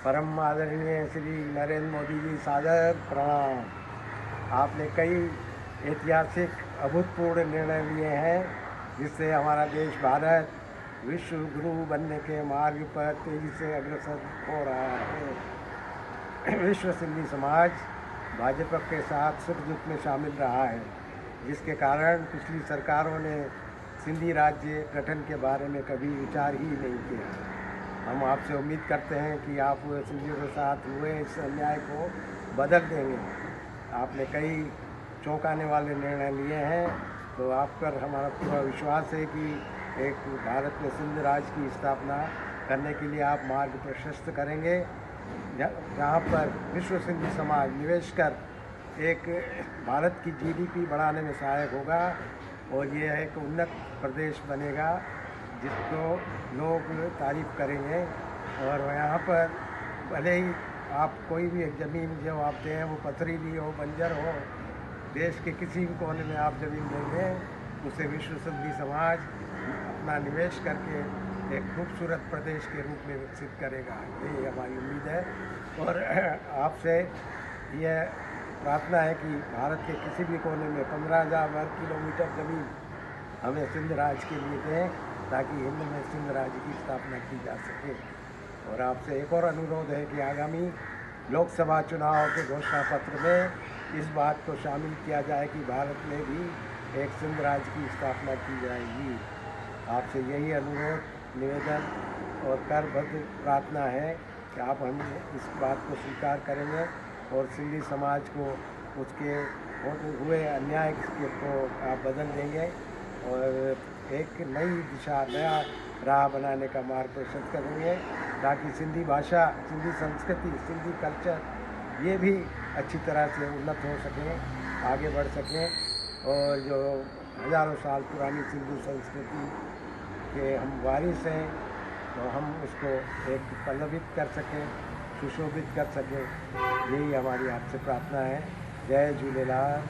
परम आदरणीय श्री नरेंद्र मोदी जी, सादर प्रणाम। आपने कई ऐतिहासिक अभूतपूर्व निर्णय लिए हैं जिससे हमारा देश भारत विश्व गुरु बनने के मार्ग पर तेजी से अग्रसर हो रहा है। विश्व सिंधी समाज भाजपा के साथ सुख दुख में शामिल रहा है, जिसके कारण पिछली सरकारों ने सिंधी राज्य गठन के बारे में कभी विचार ही नहीं किया। हम आपसे उम्मीद करते हैं कि आप सिंधियों के साथ हुए इस अन्याय को बदल देंगे। आपने कई चौंकाने वाले निर्णय लिए हैं, तो आप पर हमारा पूरा विश्वास है कि एक भारत में सिंध राज्य की स्थापना करने के लिए आप मार्ग प्रशस्त करेंगे, जहाँ पर विश्व सिंधी समाज निवेश कर एक भारत की जीडीपी बढ़ाने में सहायक होगा और ये एक उन्नत प्रदेश बनेगा जिसको लोग तारीफ़ करेंगे। और यहाँ पर भले ही आप कोई भी एक ज़मीन जो आप दें वो पथरीली हो, बंजर हो, देश के किसी भी कोने में आप ज़मीन देंगे, उसे विश्व सिंधी समाज अपना निवेश करके एक खूबसूरत प्रदेश के रूप में विकसित करेगा। यही हमारी उम्मीद है और आपसे यह प्रार्थना है कि भारत के किसी भी कोने में 15,000 वर्ग किलोमीटर ज़मीन हमें सिंध राज्य के लिए दें, ताकि हिंद में सिंध राज्य की स्थापना की जा सके। और आपसे एक और अनुरोध है कि आगामी लोकसभा चुनाव के घोषणा पत्र में इस बात को शामिल किया जाए कि भारत में भी एक सिंध राज्य की स्थापना की जाएगी। आपसे यही अनुरोध, निवेदन और करबद्ध प्रार्थना है कि आप हम इस बात को स्वीकार करेंगे और सिंधी समाज को उसके हुए अन्याय को आप बदल देंगे और एक नई दिशा, नया राह बनाने का मार्ग प्रशस्त करेंगे, ताकि सिंधी भाषा, सिंधी संस्कृति, सिंधी कल्चर ये भी अच्छी तरह से उन्नत हो सकें, आगे बढ़ सकें और जो हज़ारों साल पुरानी सिंधु संस्कृति के हम वारिस हैं, तो हम उसको एक पल्लवित कर सकें, सुशोभित कर सकें। यही हमारी आपसे प्रार्थना है। जय झूलेलाल।